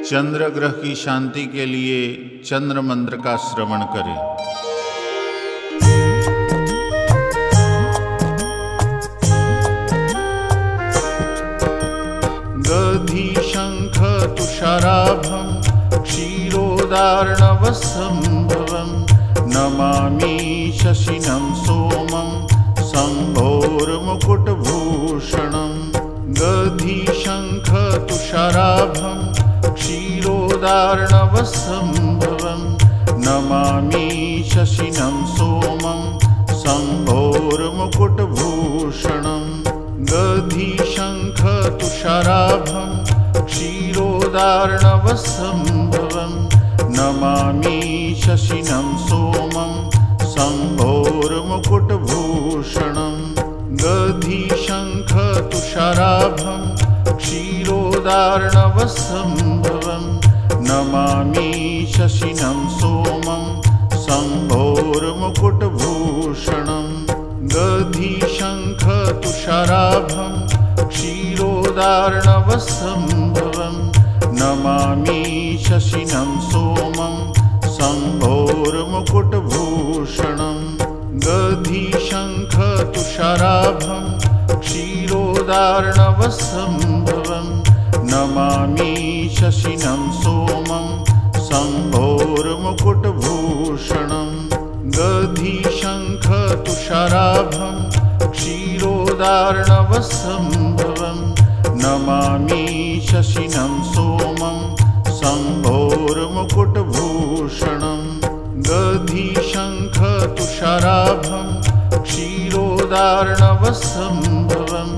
चंद्र ग्रह की शांति के लिए चंद्र मंत्र का श्रवण करें। दधि शंख तुषाराभं क्षीरोदार्णवसंभवं नमामि शशिनं सोमं शम्भोर्मुकुटभूषणं। दधि शंख तुषाराभं क्षीरोदार्णवसंभवं नमामि शशिनं सोमं शम्भोर्मुकुटभूषणं। दधि शंख तुषाराभं क्षीरोदार्णवसंभवं नमामि शशिनं सोमं शम्भोर्मुकुटभूषणं। दधि शंख तुषाराभं क्षीरोदार्णवसंभवं नमामि शशिनं सोमं शम्भोर्मुकुटभूषणं। दधि शंख तुषाराभं क्षीरोदार्णवसंभवं नमामि शशिनं सोमं शम्भोर्मुकुटभूषणं। दधि शंख तुषाराभं क्षीरोदार्णवसंभवं नमामि शशिनं सोमं शम्भोर्मुकुटभूषणं। दधि शंख तुषाराभं क्षीरोदार्णवसंभवं नमामि शशिनं सोमं शम्भोर्मुकुटभूषणं। दधि शंख तुषाराभं क्षीरोदार्णवसंभवं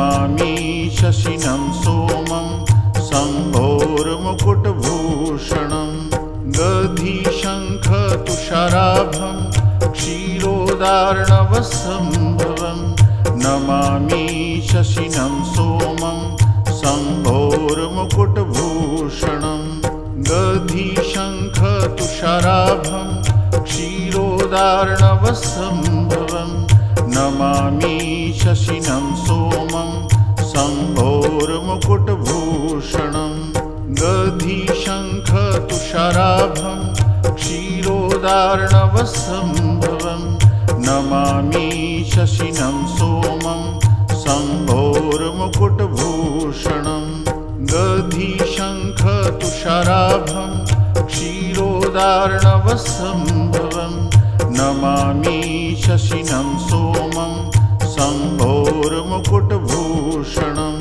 नमामि शशिनं सोमं शम्भोर्मुकुटभूषणं। दधि शंख तुषाराभं क्षीरोदार्णवसंभवं नमामि शशिनं सोमं शम्भोर्मुकुटभूषणं। दधि शंख तुषाराभं क्षीरोदार्णवसंभवं नमामि शशिनं सोमं शम्भोर्मुकुटभूषणं। दधि शंख तुषाराभं क्षीरोदार्णवसंभवं नमामि शशिनं सोमं शम्भोर्मुकुटभूषणं। दधि शंख तुषाराभं क्षीरोदार्णवसंभवं नमामि शशिनं सोमं शम्भोर्मुकुटभूषणं।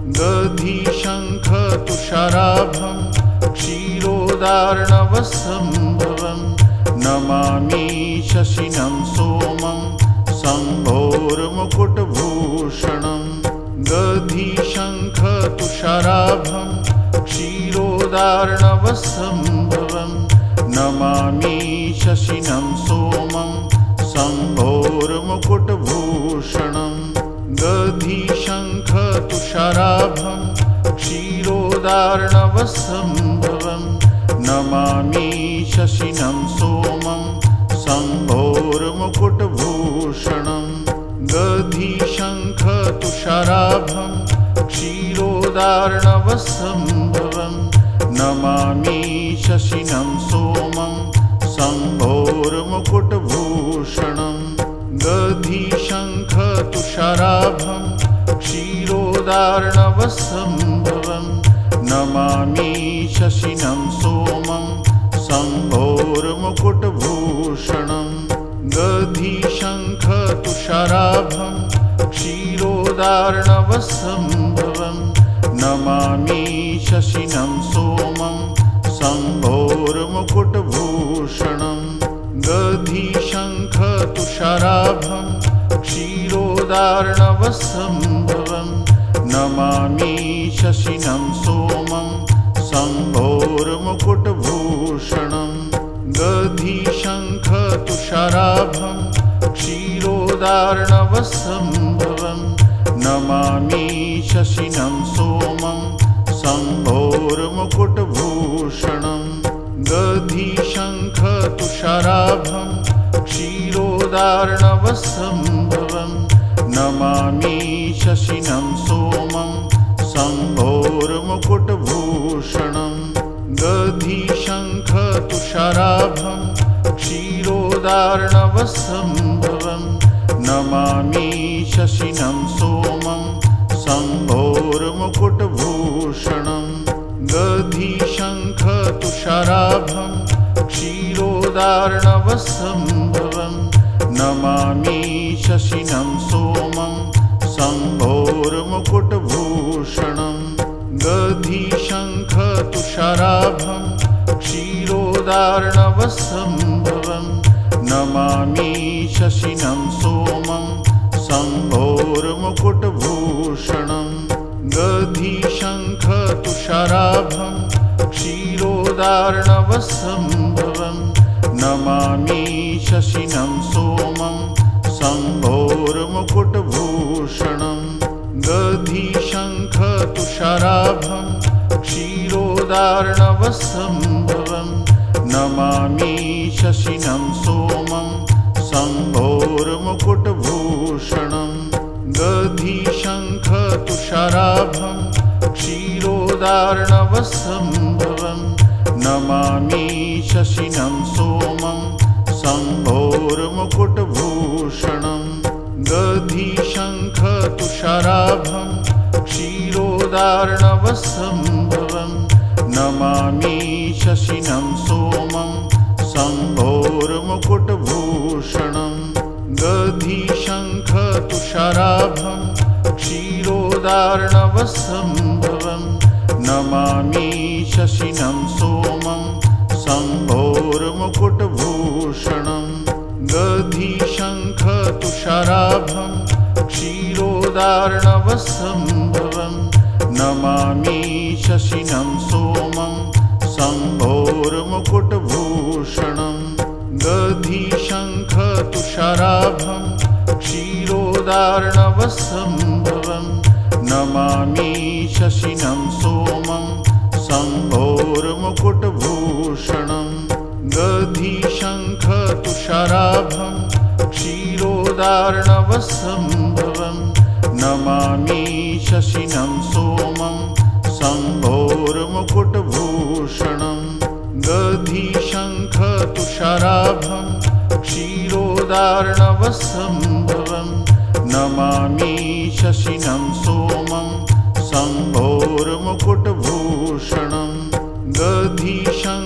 दधि शंख तुषाराभं क्षीरोदार्णवसंभवं नमामि शशिनं सोमं शम्भोर्मुकुटभूषणं। दधि शंख तुषाराभं क्षीरोदार्णवसंभवं नमामि शशिनं सोमं शम्भोर्मुकुटभूषणं। दधि शंख तुषाराभं क्षीरोदार्णवसंभवं नमामि शशिनं सोमं शम्भोर्मुकुटभूषणं। दधि शंख तुषाराभं क्षीरोदार्णवसंभवं नमामि शशिनं सोमं शम्भोर्मुकुटभूषणं। दधि शंख तुषाराभं क्षीरोदार्णवसंभवं नमामि शशिनं सोमं शम्भोर्मुकुटभूषणं। दधि शंख तुषाराभं क्षीरोदार्णवसंभवं नमामि शशिनं सोमं शम्भोर्मुकुटभूषणं। दधि शंख तुषाराभं क्षीरोदार्णवसंभवं नमामि शशिनं सोमं शम्भोर्मुकुटभूषणं। दधि शंख तुषाराभं क्षीरोदार्णवसंभवं नमामि शशिनं सोमं शम्भोर्मुकुटभूषणं। दधि शंख तुषाराभं क्षीरोदार्णवसंभवं नमामि शशिनं सोमं शम्भोर्मुकुटभूषणं दधिशङ्खतुषाराभं क्षीरोदार्णवसम्भवं नमामि शशिनं सोमं शम्भोर्मुकुटभूषणं दधिशङ्खतुषाराभं क्षीरोदार्णवसम्भवं नमामि शशिनं सोमं शम्भोर्मुकुटभूषणं दधिशङ्खतुषाराभं क्षीरोदार्णवसम्भवं नमामि शशिनं सोमं शम्भोर्मुकुटभूषणं दधिशङ्खतुषाराभं क्षीरोदार्णवसम्भवं नमामि शशिनं सोमं शम्भोर्मुकुटभूषणं दधिशङ्खतुषाराभं क्षीरोदार्णवसम्भवं नमामि शशिनं सोमं शम्भोर्मुकुटभूषणं दधिशङ्खतुषाराभं क्षीरोदार्णवसम्भवं नमामि शशिनं सोमं शम्भोर्मुकुटभूषणं दधिशङ्खतुषाराभं क्षीरोदार्णवसम्भवं नमामि शशिनं सोमं शम्भोर्मुकुटभूषणं दधिशङ्खतुषाराभं क्षीरोदार्णवसम्भवं नमामि शशिनं सोमं शम्भोर्मुकुटभूषणं दधिशङ्खतुषाराभं क्षीरोदार्णवसम्भवं नमामि शशिनं सोमं शम्भोर्मुकुटभूषणं दधिशङ्खतुषाराभं क्षीरोदार्णवसम्भवं नमामि शशिनं सोमं शम्भोर्मुकुटभूषणं दधिशङ्खतुषाराभं क्षीरोदार्णवसम्भवं नमामि शशिनं सोमं शम्भोर्मुकुटभूषणं दधिशङ्खतुषाराभं क्षीरोदार्णवसम्भवं नमामि शशिनं सोमं शम्भोर्मुकुटभूषणं दधिशङ्खतुषाराभं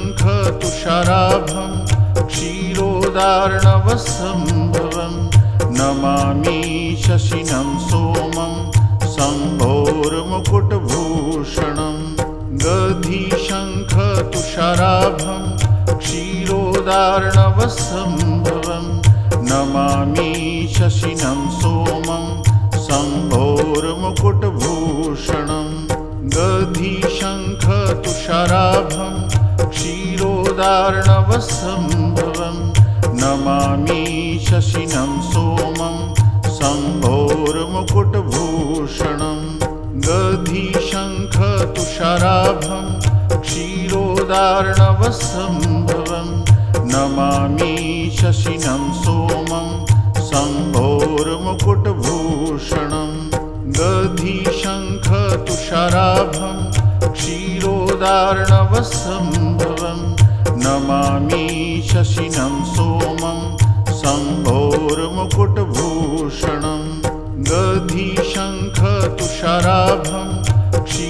क्षीरोदार्णवसम्भवं नमामि शशिनं सोमं शम्भोर्मुकुटभूषणं दधिशङ्खतुषाराभं क्षीरोदार्णवसम्भवं नमामि शशिनं सोमं शम्भोर्मुकुटभूषणं दधिशङ्खतुषाराभं क्षीरोदार्णवसम्भवं नमामि शशिनं सोमं शम्भोर्मुकुटभूषणं दधिशङ्खतुषाराभं क्षीरोदार्णवसम्भवं नमामि शशिनं सोमं शम्भोर्मुकुटभूषणं दधिशङ्खतुषाराभं क्षीरोदार्णवसम्भवं नमामि शशिनं सोमं शम्भोर्मुकुटभूषणं दधिशङ्खतुषाराभं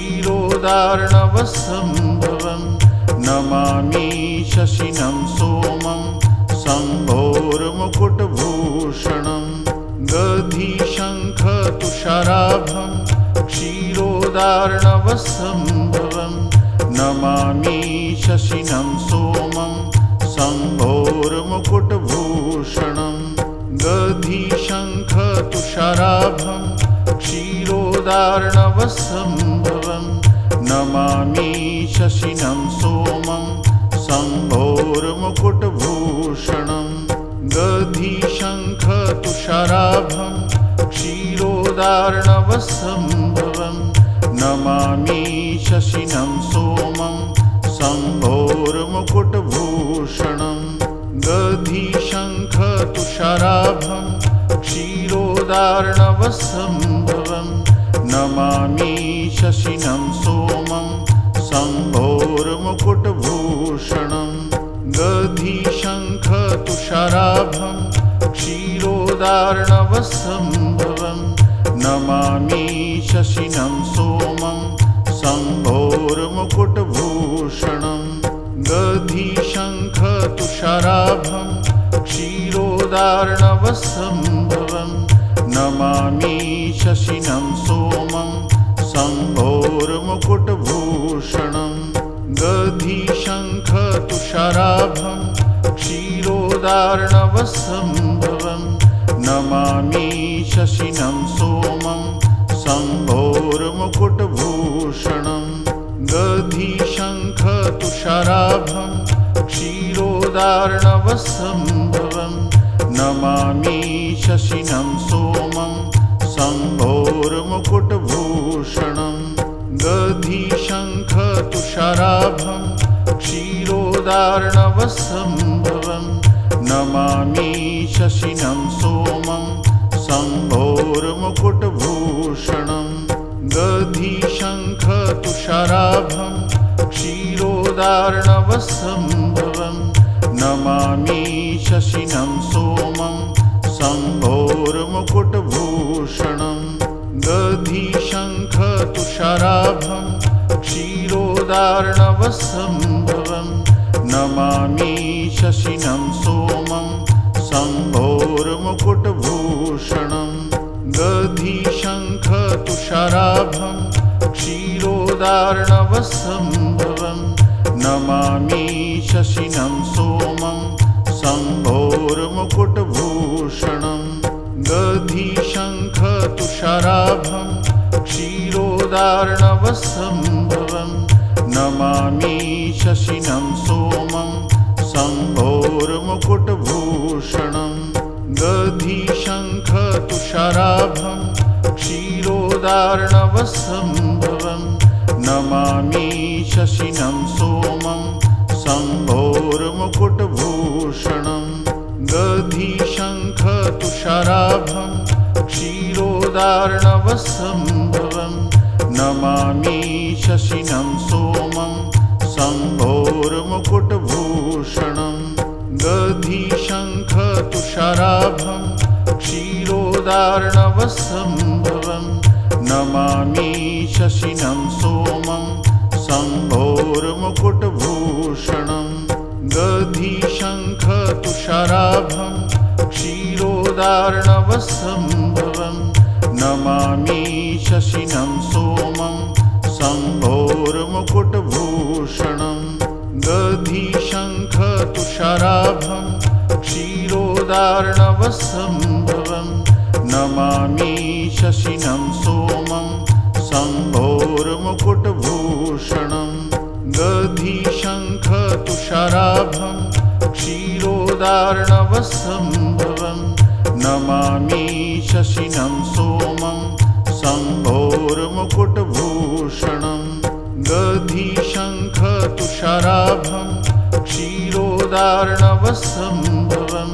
क्षीरोदार्णवसम्भवं नमामि शशिनं सोमं शम्भोर्मुकुटभूषणं दधिशङ्खतुषाराभं क्षीरोदार्णवसम्भवं नमामि शशिनं सोमं शम्भोर्मुकुटभूषणं दधिशङ्खतुषाराभं क्षीरोदार्णवसम्भवं नमामि शशिनं सोमं शम्भोर्मुकुटभूषणं दधिशङ्खतुषाराभं क्षीरोदार्णवसम्भवं नमामि शशिनं सोमं शम्भोर्मुकुटभूषणं दधिशङ्खतुषाराभं क्षीरोदार्णवसम्भवं नमामि नमामि शशिनं सोमं शम्भोर्मुकुटभूषणं दधिशङ्खतुषाराभं क्षीरोदार्णवसम्भवं नमामि शशिनं सोमं शम्भोर्मुकुटभूषणं दधिशङ्खतुषाराभं क्षीरोदार्णवसम्भवं नमामि शशिनं सोमं शम्भोर्मुकुटभूषणं दधिशङ्खतुषाराभं क्षीरोदार्णवसम्भवं नमामि शशिनं सोमं शम्भोर्मुकुटभूषणं दधिशङ्खतुषाराभं क्षीरोदार्णवसम्भवं नमामि शशिनं सोमं शम्भोर्मुकुटभूषणं दधिशङ्खतुषाराभं क्षीरोदार्णवसम्भवं नमामि शशिनं सोमं शम्भोर्मुकुटभूषणं दधिशङ्खतुषाराभं क्षीरोदार्णवसम्भवं नमामि शशिनं सोमं शम्भोर्मुकुटभूषणं दधिशङ्खतुषाराभं क्षीरोदार्णवसम्भवं नमामि शशिनं सोमं शम्भोर्मुकुटभूषणं दधिशङ्खतुषाराभं क्षीरोदार्णवसम्भवं नमामि शशिनं सोमं शम्भोर्मुकुटभूषणं दधिशङ्खतुषाराभं क्षीरोदार्णवसम्भवं नमामि शशिनं सोमं शम्भोर्मुकुटभूषणं दधिशङ्खतुषाराभं क्षीरोदार्णवसम्भवं नमामि शशिनं सोमं शम्भोर्मुकुटभूषणं दधिशङ्खतुषाराभं क्षीरोदार्णवसम्भवं नमामि शशिनं सोमं शम्भोर्मुकुटभूषणं दधिशङ्खतुषाराभं क्षीरोदार्णवसम्भवं नमामि शशिनं सोमं शम्भोर्मुकुटभूषणं दधिशङ्खतुषाराभं क्षीरोदार्णवसम्भवं नमामि शशिनं सोमं शम्भोर्मुकुटभूषणं दधिशङ्खतुषाराभं क्षीरोदार्णवसम्भवं नमामि शशिनं सोमं शम्भोर्मुकुटभूषणं दधिशङ्खतुषाराभं क्षीरोदार्णवसम्भवं नमामि शशिनं सोमं शम्भोर्मुकुटभूषणं दधिशङ्खतुषाराभं क्षीरोदार्णवसम्भवं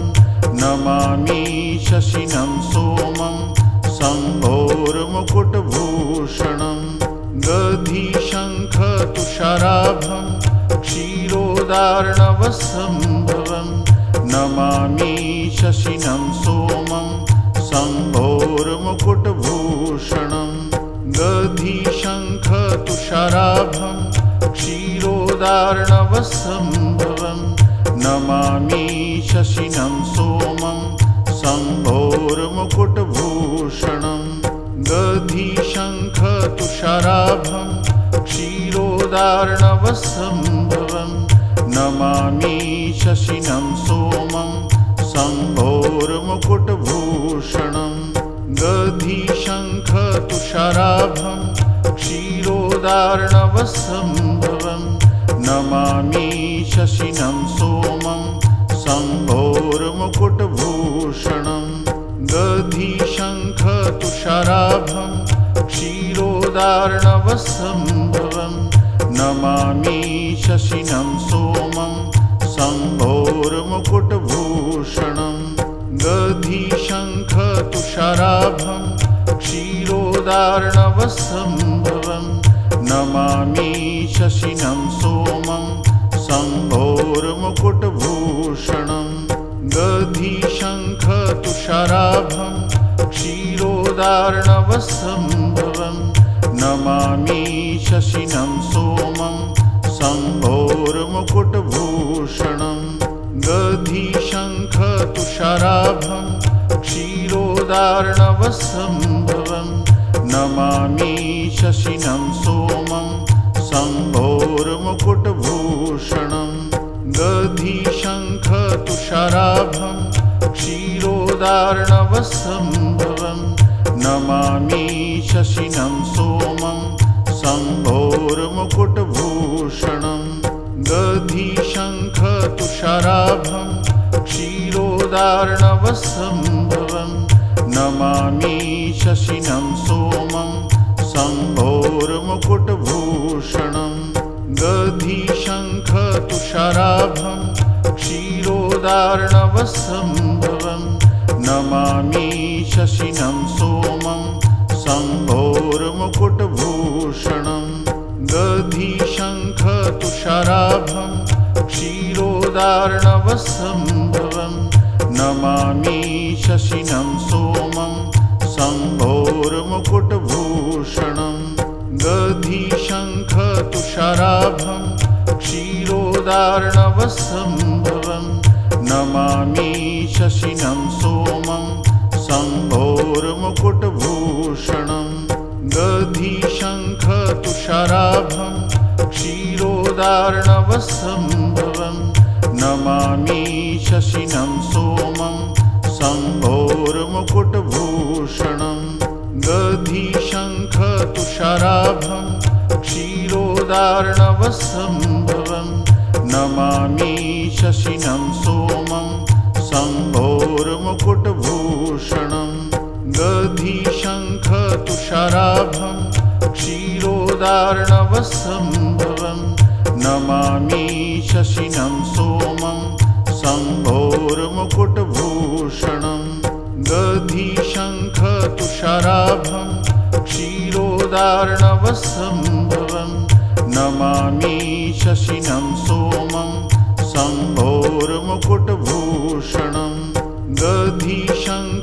नमामि शशिनं सोमं शम्भोर्मुकुटभूषणं दधिशङ्खतुषाराभं क्षीरोदार्णवसम्भवं नमामि शशिनं सोमं शम्भोर्मुकुटभूषणं दधिशङ्खतुषाराभं क्षीरोदार्णवसम्भवं नमामि शशिनं सोमं शम्भोर्मुकुटभूषणं दधिशङ्खतुषाराभं क्षीरोदार्णवसम्भवं नमामि शशिनं सोमं शम्भोर्मुकुटभूषणं दधिशङ्खतुषाराभं क्षीरोदार्णवसम्भवं नमामि शशिनं सोमं शम्भोर्मुकुटभूषणं दधिशङ्खतुषाराभं क्षीरोदार्णवसम्भवं नमामि शशिनं सोमं शम्भोर्मुकुटभूषणं दधिशङ्खतुषाराभं क्षीरोदार्णवसम्भवं क्षीरोदार्णवसम्भवं नमामि शशिनं सोमं शम्भोर्मुकुटभूषणं दधिशङ्खतुषाराभं क्षीरोदार्णवसम्भवं नमामि शशिनं सोमं शम्भोर्मुकुटभूषणं दधिशङ्खतुषाराभं क्षीरोदार्णवसम्भवं नमामि शशिनं सोमं शम्भोर्मुकुटभूषणं दधिशङ्खतुषाराभं क्षीरोदार्णवसम्भवं नमामि शशिनं सोमं शम्भोर्मुकुटभूषणं दधिशङ्खतुषाराभं क्षीरोदार्णवसम्भवं नमामि शशिनं सोमं शम्भोर्मुकुटभूषणं दधिशङ्खतुषाराभं क्षीरोदार्णवसम्भवं नमामि शशिनं सोमं शम्भोर्मुकुटभूषणं दधिशङ्खतुषाराभं क्षीरोदार्णवसम्भवं नमामि शशिनं सोमं शम्भोर्मुकुटभूषणं दधिशङ्खतुषाराभं क्षीरोदार्णवसम्भवं नमामि शशिनं सोमं शम्भोर्मुकुटभूषणं दधिशङ्खतुषाराभं क्षीरोदार्णवसम्भवं नमामि शशिनं सोमं शम्भोर्मुकुटभूषणं दधिशङ्खतुषाराभं क्षीरोदार्णवसम्भवं नमामि शशिनं सोमं शम्भोर्मुकुटभूषणं दधिशङ्खतुषाराभं क्षीरोदार्णवसम्भवं नमामि शशिनं सोमं शम्भोर्मुकुटभूषणं दधिशङ्खतुषाराभं क्षीरोदार्णवसम्भवं नमामि शशिनं सोमं शम्भोर्मुकुटभूषणं दधिशङ्खतुषाराभं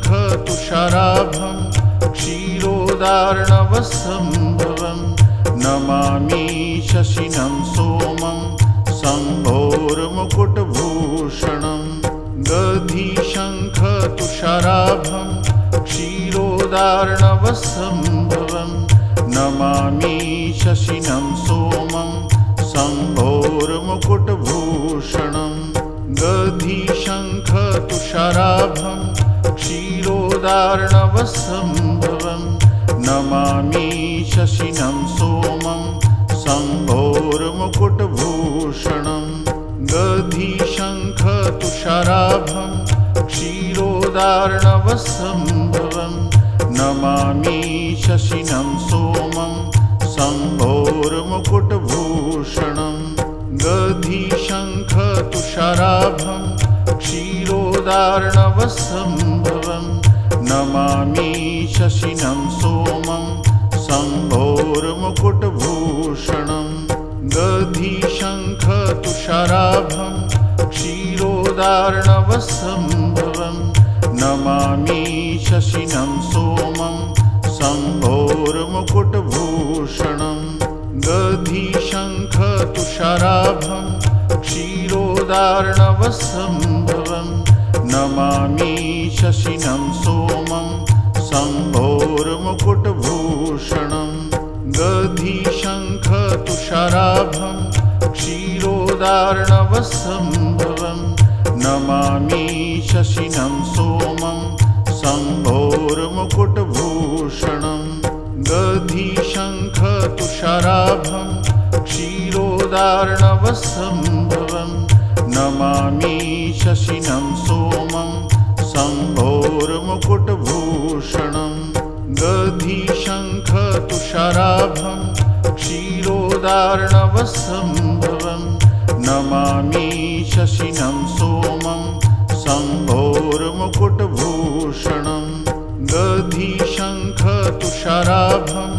क्षीरोदार्णवसम्भवं नमामि शशिनं सोमं शम्भोर्मुकुटभूषणं दधिशङ्खतुषाराभं क्षीरोदार्णवसम्भवं नमामि शशिनं सोमं शम्भोर्मुकुटभूषणं दधिशङ्खतुषाराभं क्षीरोदार्णवसम्भवं नमामि शशिनं सोमं शम्भोर्मुकुटभूषणं दधिशङ्खतुषाराभं क्षीरोदार्णवसम्भवं नमामि शशिनं सोमं शम्भोर्मुकुटभूषणं दधिशङ्खतुषाराभं क्षीरोदार्णवसम्भवं नमामि शशिनं सोमं शम्भोर्मुकुटभूषणं दधिशङ्खतुषाराभं क्षीरोदार्णवसम्भवं नमामि शशिनं सोमं शम्भोर्मुकुटभूषणं दधिशङ्खतुषाराभं क्षीरोदार्णवसम्भवं नमामि शशिनं सोमं शम्भोर्मुकुटभूषणं दधिशङ्खतुषाराभं क्षीरोदार्णवसम्भवं नमामि शशिनं सोमं शम्भोर्मुकुटभूषणं दधिशङ्खतुषाराभं क्षीरोदार्णवसम्भवं नमामि शशिनं सोमं शम्भोर्मुकुटभूषणं दधिशङ्खतुषाराभं क्षीरोदार्णवसम्भवं नमामि शशिनं सोमं शम्भोर्मुकुटभूषणं दधिशङ्खतुषाराभं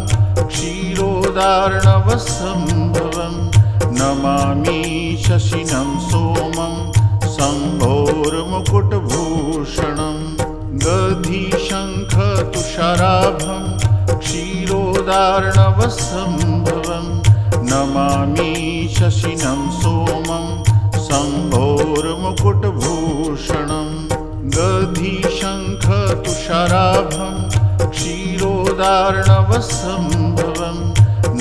क्षीरोदार्णवसम्भवं नमामि शशिनं सोमं शम्भोर्मुकुटभूषणं दधिशङ्खतुषाराभं क्षीरोदार्णवसम्भवं नमामि शशिनं सोमं शम्भोर्मुकुटभूषणं दधिशङ्खतुषाराभं क्षीरोदार्णवसम्भवं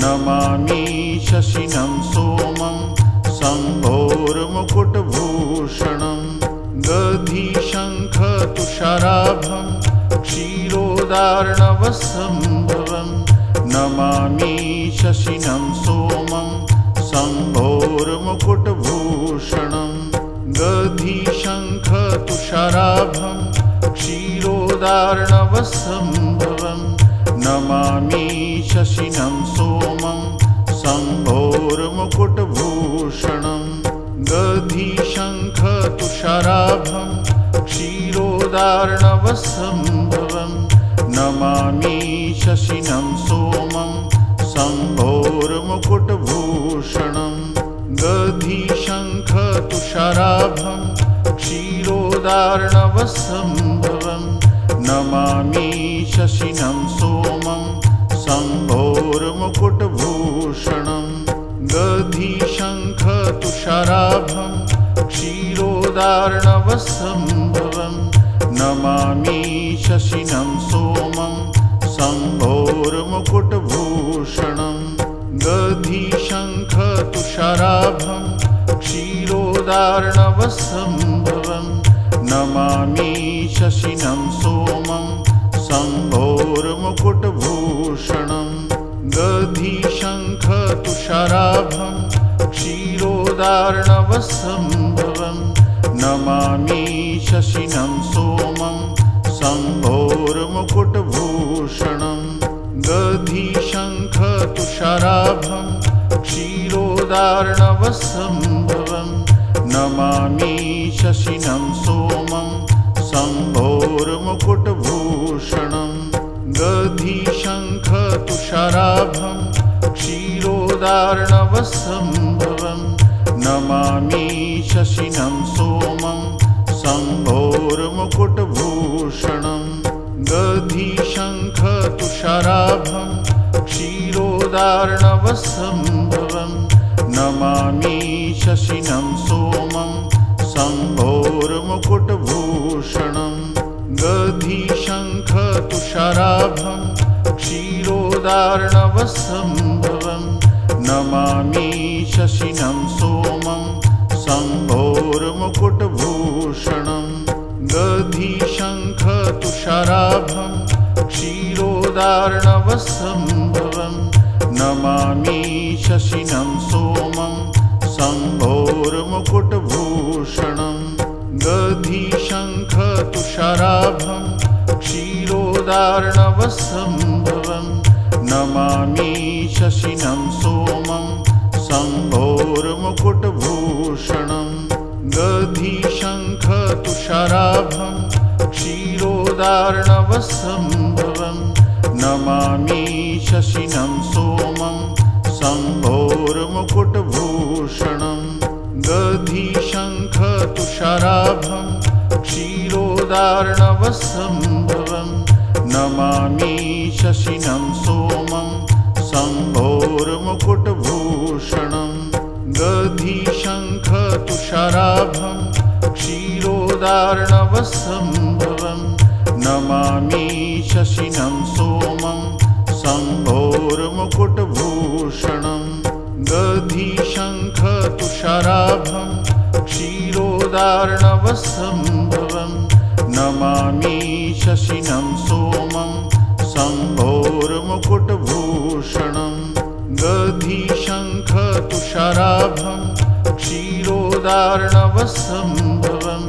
नमामि शशिनं सोमं शम्भोर्मुकुटभूषणं दधिशङ्खतुषाराभं क्षीरोदार्णवसम्भवं नमामि शशिनं सोमं शम्भोर्मुकुटभूषणं दधिशङ्खतुषाराभं क्षीरोदार्णवसम्भवं नमामि शशिनं सोमं शम्भोर्मुकुटभूषणं दधिशङ्खतुषाराभं क्षीरोदार्णवसम्भवं नमामि शशिनं सोमं शम्भोर्मुकुटभूषणं दधिशङ्खतुषाराभं क्षीरोदार्णवसम्भवं नमामि शशिनं सोमं शम्भोर्मुकुटभूषणं दधिशङ्खतुषाराभं क्षीरोदार्णवसम्भवं नमामि शशिनं सोमं शम्भोर्मुकुटभूषणं दधिशङ्खतुषाराभं क्षीरोदार्णवसम्भवं नमामि शशिनं सोमं शम्भोर्मुकुटभूषणं दधिशङ्खतुषाराभं क्षीरोदार्णवसम्भवं नमामि शशिनं सोमं शम्भोर्मुकुटभूषणं दधिशङ्खतुषाराभं क्षीरोदार्णवसम्भवं नमामि शशिनं सोमं शम्भोर्मुकुटभूषणं दधिशङ्खतुषाराभं क्षीरोदार्णवसम्भवं नमामि शशिनं सोमं शम्भोर्मुकुटभूषणं दधिशङ्खतुषाराभं क्षीरोदार्णवसम्भवं नमामि शशिनं सोमं शम्भोर्मुकुटभूषणं दधिशङ्खतुषाराभं क्षीरोदार्णवसम्भवं नमामि शशिनं सोमं शम्भोर्मुकुटभूषणं दधिशङ्खतुषाराभं क्षीरोदार्णवसम्भवं नमामि शशिनं सोमं शम्भोर्मुकुटभूषणं दधिशङ्खतुषाराभं क्षीरोदार्णवसम्भवं नमामि शशिनं सोमं शम्भोर्मुकुटभूषणं दधिशङ्खतुषाराभं क्षीरोदार्णवसम्भवं नमामि शशिनं सोमं शम्भोर्मुकुटभूषणं दधिशङ्खतुषाराभं क्षीरोदार्णवसम्भवं नमामि शशिनं सोमं शम्भोर्मुकुटभूषणं दधिशङ्खतुषाराभं क्षीरोदार्णवसम्भवं नमामि शशिनं सोमं शम्भोर्मुकुटभूषणं दधिशङ्खतुषाराभं क्षीरोदार्णवसम्भवं नमामि शशिनं सोमं शम्भोर्मुकुटभूषणं दधिशङ्खतुषाराभं क्षीरोदार्णवसम्भवं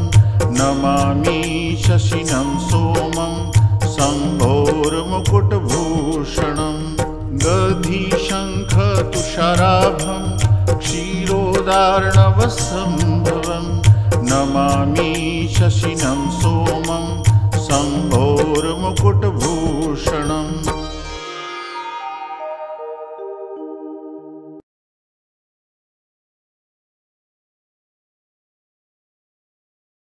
नमामि शशिनं सोमं शम्भोर्मुकुटभूषणं दधिशङ्खतुषाराभं क्षीरोदार्णवसम्भवं नमामि शशिनं सोमं शम्भोर्मुकुटभूषण